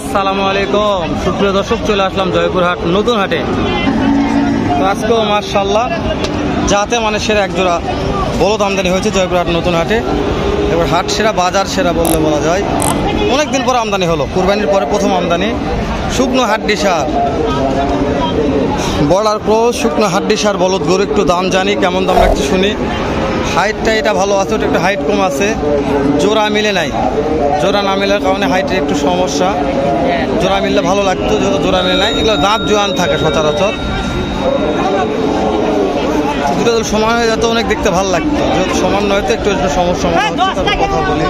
আসসালামু আলাইকুম সুপ্রিয় দর্শক, চলে আসলাম জয়পুরহাট নতুন হাটে। তো আজকেও মাশাআল্লাহ যাতে মানে সেরা একজোড়া বলদ আমদানি হয়েছে জয়পুরহাট নতুন হাটে। এবার হাট সেরা বাজার সেরা বললে বলা যায়। অনেকদিন পরে আমদানি হলো, কুরবানির পরে প্রথম আমদানি। শুকনো হাড্ডি সার বর্ডার ক্রস শুকনো হাড্ডি সার বলদ গরু। একটু দাম জানি, কেমন দাম একটু শুনি। হাইটটা এটা ভালো আছে, ওটা একটু হাইট কম আছে, জোড়া মিলে নাই। জোড়া না মিলার কারণে হাইটের একটু সমস্যা। জোড়া মিললে ভালো লাগতো, জোড়া মিলে নাই। এগুলো দাঁত জোয়ান থাকে সচরাচর। দুটো সমান হয়ে যেত, অনেক দেখতে ভালো লাগতো। যেহেতু সমান নয় তো একটু একটু সমস্যা মনে হচ্ছে। তারপর কথা বলি,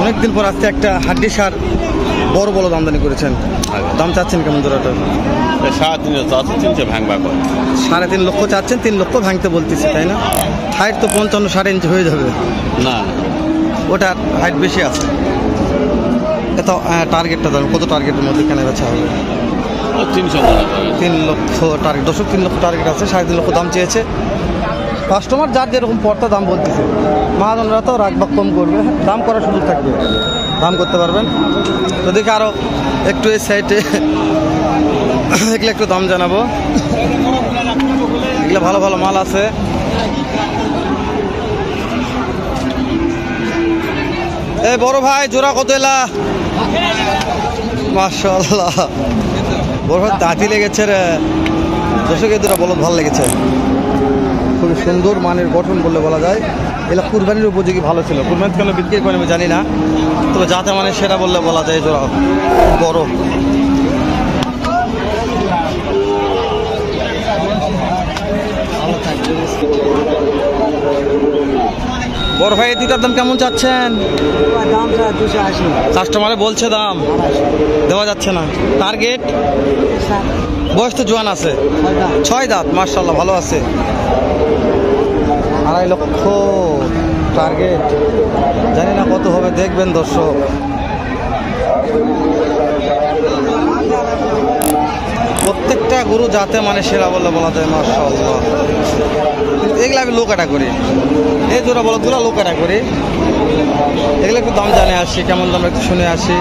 অনেকদিন পর আজকে একটা হাড্ডি সার বড় বলদ আমদানি করেছেন। দাম চাচ্ছেন কেমন জোড়াটা? 3.5 লক্ষ চাচ্ছেন, 3 লক্ষ ভাঙতে বলতেছি, তাই না? হাইট তো 55-60 ইঞ্চি হয়ে যাবে না? ওটার হাইট বেশি আছে। এত টার্গেটটা দাম কত? টার্গেটের মধ্যে কেনা বেচা হবে 3 লক্ষ টার্গেট। দর্শক 3 লক্ষ টার্গেট আছে, 3.5 লক্ষ দাম চেয়েছে কাস্টমার। যার যেরকম পড়তা দাম বলতেছে, মহাজনরা তো রাখবাক কম করবে, দাম করার সুযোগ থাকবে, দাম করতে পারবেন। তো দেখি আরও একটু এই সাইডে দেখলে একটু দাম জানাবো। এগুলো ভালো ভালো মাল আছে। এই বড় ভাই জোড়া কত এলা? মাশাআল্লাহ, বড় ভাই দাঁতি লেগেছে রে। দর্শক এই দুটো বলদ ভালো লেগেছে, খুবই সুন্দর মানের গঠন বললে বলা যায়। এগুলো কুরবানির উপযোগী ভালো ছিল। কুরবানির কেন বিক্রি করে আমি জানি না, তবে যাতে মানে সেরা বললে বলা যায়। জোড়া বড় বড় ভাই, এই দুটার দাম কেমন চাচ্ছেন? কাস্টমারে বলছে দাম দেওয়া যাচ্ছে না। টার্গেট? বয়স তো জোয়ান আছে, 6 দাঁত। মাশাআল্লাহ ভালো আছে। 2.5 লক্ষ টার্গেট, জানি না কত হবে, দেখবেন দর্শক। প্রত্যেকটা গরু যাতে মানে সেরা বলে বলা যায়। মাশাআল্লাহ, এগুলো আমি লো কাটা করি। এই জোড়া বলদগুলো লো কাটা করি। এগুলো একটু দাম জানে আসি, কেমন দাম একটু শুনে আসি।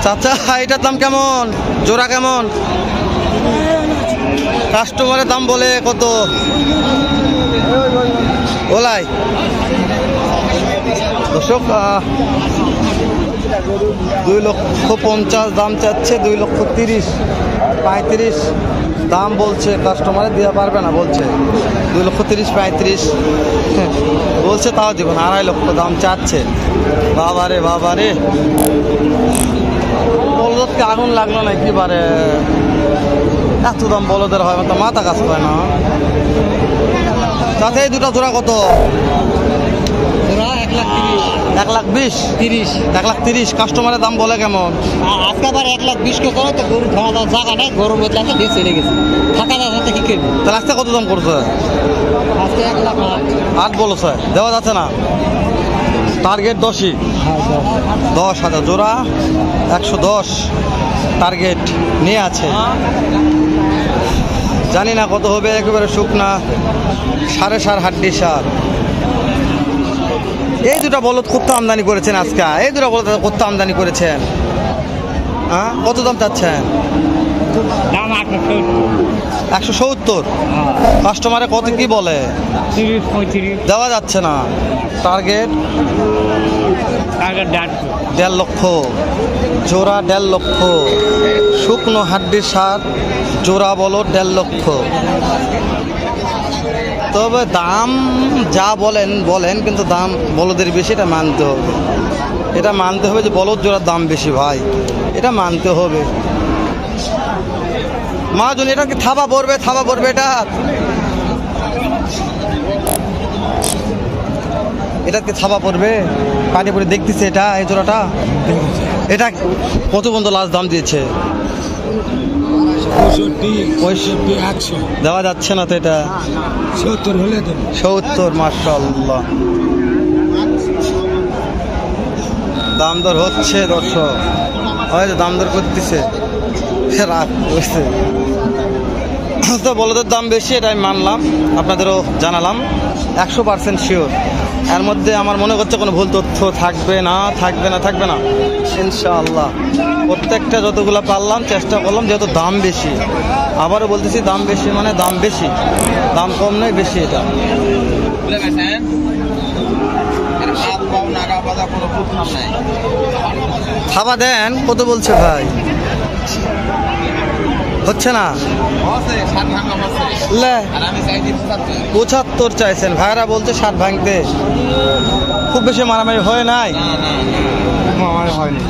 চাচা এটার দাম কেমন? জোড়া কেমন? কাস্টমারের দাম বলে কত? ওলাই দর্শক 2,50,000 দাম চাচ্ছে। 2,30,000 35 দাম বলছে কাস্টমারে, দেওয়া পারবে না বলছে। 2,30,000 35 বলছে, তাও দিব না। 2.5 লক্ষ দাম চাচ্ছে। বাবারে বাবারে, বলদকে আগুন লাগলো না একেবারে। এত দাম বলদের হয় তো মাথা কাজ পায় না। তাতে এই দুটো জোড়া কত? 1,20,000 1,30,000 কাস্টমারের দাম বলে কেমন? আজকে আবার 1,20,000 কে করে তো গরু খাওয়া দাওয়া জায়গা নেই, গরুর মধ্যে একটা দিয়ে চলে গেছে। থাকা যাচ্ছে কি করবো? তাহলে আজকে কত দাম করছে? আজকে 1,08,000 বলেছে, দেওয়া যাচ্ছে না। টার্গেট 10ই 10,000 জোড়া, 110 টার্গেট নিয়ে আছে। জানি না কত হবে। একেবারে শুকনা 7.5 হাড্ডি সার। এই দুটা বলদ কত আমদানি করেছেন আজকে? এই দুটা বলদ কত আমদানি করেছেন? হ্যাঁ, কত দাম চাচ্ছেন? 170। কাস্টমারে কত কি বলে? 30-35 দেওয়া যাচ্ছে না। টার্গেট 1.5 লক্ষ জোড়া, 1.5 লক্ষ শুকনো হাড্ডির সার জোড়া বলো 1.5 লক্ষ। তবে দাম যা বলেন বলেন, কিন্তু দাম বলদের বেশি, এটা মানতে হবে। এটা মানতে হবে যে বলদ জোড়ার দাম বেশি ভাই, এটা মানতে হবে। মাজন এটা কি থাবা পড়বে? থাবা পড়বে এটা কি থাবা পড়বে? পানি পড়ে দেখতেছে এটা। এই জোড়াটা এটা কত পর্যন্ত লাস্ট দাম দিয়েছে? 65-100 দেওয়া যাচ্ছে না তো। এটা 70 হলে 70। মাশাআল্লাহ, দাম দর হচ্ছে দর্শক, হয়তো দাম দর করতেছে। রাত বসছে তো বলদের দাম বেশি, এটা আমি মানলাম, আপনাদেরও জানালাম, 100% শিওর। এর মধ্যে আমার মনে করছে কোনো ভুল তথ্য থাকবে না, থাকবে না, থাকবে না ইনশাআল্লাহ। প্রত্যেকটা যতগুলো পারলাম চেষ্টা করলাম, যেহেতু দাম বেশি, আবারও বলতেছি দাম বেশি মানে দাম বেশি, দাম কম নয়, বেশি এটা। খাবার দেন কত বলছে ভাই? হচ্ছে না, 75 চাইছেন, ভাইরা বলছে 60 ভাঙতে। খুব বেশি মারামারি হয় নাই, মারামারি হয়নি,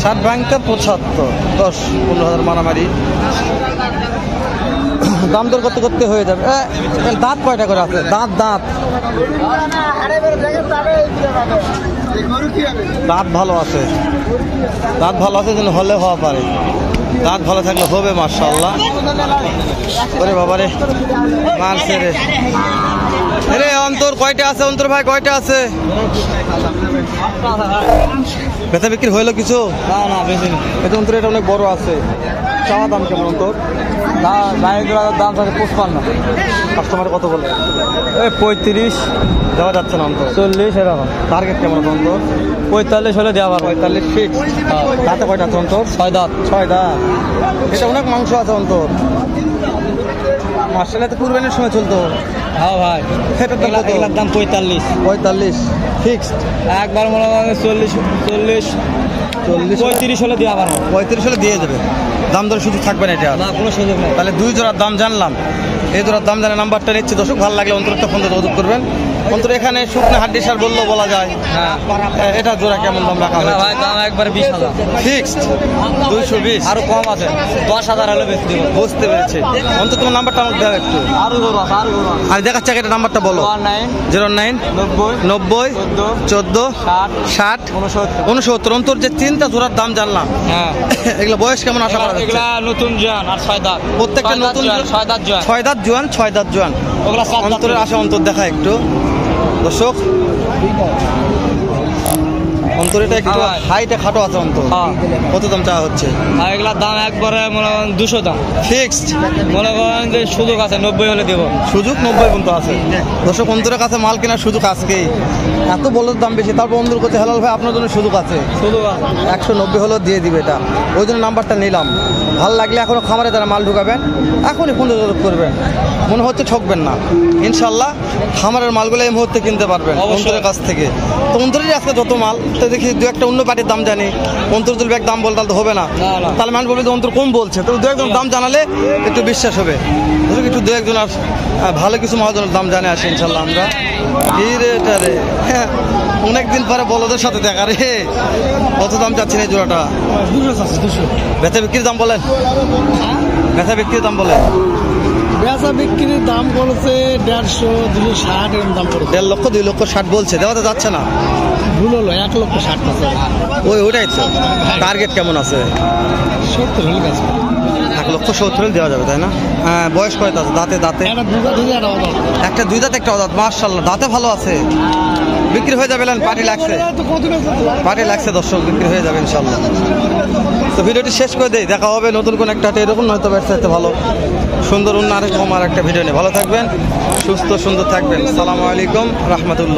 60 ভাঙতে 75, 10-15 হাজার মারামারি। দাম দর করতে করতে হয়ে যাবে। দাঁত কয়টা করে আছে? দাঁত দাঁত দাঁত ভালো আছে, দাঁত ভালো আছে, যেন হলে হওয়া পারে। দাঁত ভালো থাকলে হবে, মাশাআল্লাহ। ওরে বাবারে, মারছে রে। রে অন্তর কয়টা আছে? অন্তর ভাই কয়টা আছে? বেচা বিক্রি হইলো কিছু? না না, বেশি না। এটা অন্তর, এটা অনেক বড় আছে। চাওয়া দাম কেমন অন্তর? দাম থাকে 55। কাস্টমার কত বলে? 35 দেওয়া যাচ্ছে না অন্তর। 40 এরকম। টার্গেট কেমন অন্তর? 45 হলে দেওয়া পারবো। 45 ফিক্স। দাঁতে কয়টা আছে অন্তর? 6 দাঁত। 6 দাঁত। এটা অনেক মাংস আছে অন্তর। মার্শাল্লাহ, তো কুরবানির সময় চলতো। হ্যাঁ ভাই, এটার দাম কত? এটার দাম 45। 45 ফিক্সড। একবার মনে হয় 40 35 হলে দেওয়া পারবো। 35 হলে দিয়ে দেবে। দাম দর সুযোগ থাকবে না এটা? না, কোনো সুযোগ নেই। তাহলে 2 জোড়ার দাম জানলাম, এই জোড়ার দাম জানে নাম্বারটা নিচ্ছি। দর্শক ভালো লাগলে অন্তরটা ফোন দিয়ে যোগাযোগ করবেন। অন্তর এখানে শুকনো হাড্ডি সার বললেও বলা যায়। হ্যাঁ, এটা জোড়া কেমন দাম রাখা হয়? ভাই দাম একবার 20,000 ফিক্সড। 220 আরো কম আছে, 10,000 হলে বেশি দিব। বুঝতে পেরেছি। অন্তর তোমার নাম্বারটা আমাকে দাও একটু। আরো জোড়া, আরো জোড়া। আর দেখাচ্ছে একটা নাম্বারটা বলো। 09 90 14 60 69। অন্তর যে 3টা জোড়ার দাম জানলাম, হ্যাঁ, এগুলা বয়স কেমন আশা করা যাচ্ছে? এগুলা নতুন জোয়ান আর 6 দাঁত। প্রত্যেকটা নতুন 6 দাঁত জোয়ান। 6 দাঁত জোয়ান, 6 দাঁত জোয়ান। ওগুলা অন্তরের আশা অন্তর দেখা একটু দর্শক। অন্তর এটা একটু হাইটে খাটো আছে অন্তর। কত দাম চাওয়া হচ্ছে? এগুলার দাম একবারে মনে করেন 200 দাম ফিক্সড। মনে করেন যে সুযোগ আছে, 90 হলে দেবো। সুযোগ 90 পর্যন্ত আছে। দর্শক অন্তরের কাছে মাল কেনার সুযোগ আজকেই। এত বলার দাম বেশি, তারপর অন্তর করছে হেলাল ভাই আপনার জন্য সুযোগ আছে। সুযোগ আছে, 190 হলেও দিয়ে দিবে এটা। ওই জন্য নাম্বারটা নিলাম। ভালো লাগলে এখনো খামারে যারা মাল ঢুকাবেন এখনই ফোন যোগাযোগ করবেন। মনে হচ্ছে ঠকবেন না ইনশাল্লাহ। খামারের মালগুলো এই মুহূর্তে কিনতে পারবেন অন্তরের কাছ থেকে। তো অন্তরেরই আজকে যত মাল, তো দেখি দু একটা অন্য পার্টির দাম জানি। অন্তর যদি এক দাম বলে তাহলে তো হবে না, তাহলে মানুষ বলবে যে অন্তর কম বলছে। তো দু একজন দাম জানালে একটু বিশ্বাস হবে। একটু দু একজন আর ভালো কিছু মহাজনের দাম জানে আসে ইনশাল্লাহ আমরা। এই রে এটা রে, হ্যাঁ, অনেকদিন পরে বলদের সাথে দেখা রে। কত দাম চাচ্ছেন এই জোড়াটা? 200। বেচা বিক্রির দাম বলেন, বেচা বিক্রির দাম বলেন। বেচা বিক্রির দাম বলছে 150, 260 এরকম দাম পড়ছে। 1.5 লক্ষ 2 লক্ষ 60 বলছে, দেওয়াতে যাচ্ছে না। ভুল হলো, 1 লক্ষ 60 আছে। ওইটাই তো। টার্গেট কেমন আছে? 70 হলে গেছে। 1 লক্ষ 70 হলে দেওয়া যাবে, তাই না? হ্যাঁ, বয়স কয়টা আছে? দাঁতে দাঁতে একটা 2 দাঁত একটা অদাঁত। মাশাআল্লাহ, দাঁতে ভালো আছে। বিক্রি হয়ে যাবে, পার্টি লাগছে, পার্টি লাগছে দর্শক, বিক্রি হয়ে যাবে ইনশাল্লাহ। তো ভিডিওটি শেষ করে দেই, দেখা হবে নতুন কোন একটা এরকম নয়তো ব্যবসাতে ভালো সুন্দর অন্য আরেকরকম আর একটা ভিডিও নিয়ে। ভালো থাকবেন, সুস্থ সুন্দর থাকবেন। আসসালামু আলাইকুম রাহমাতুল্লাহ।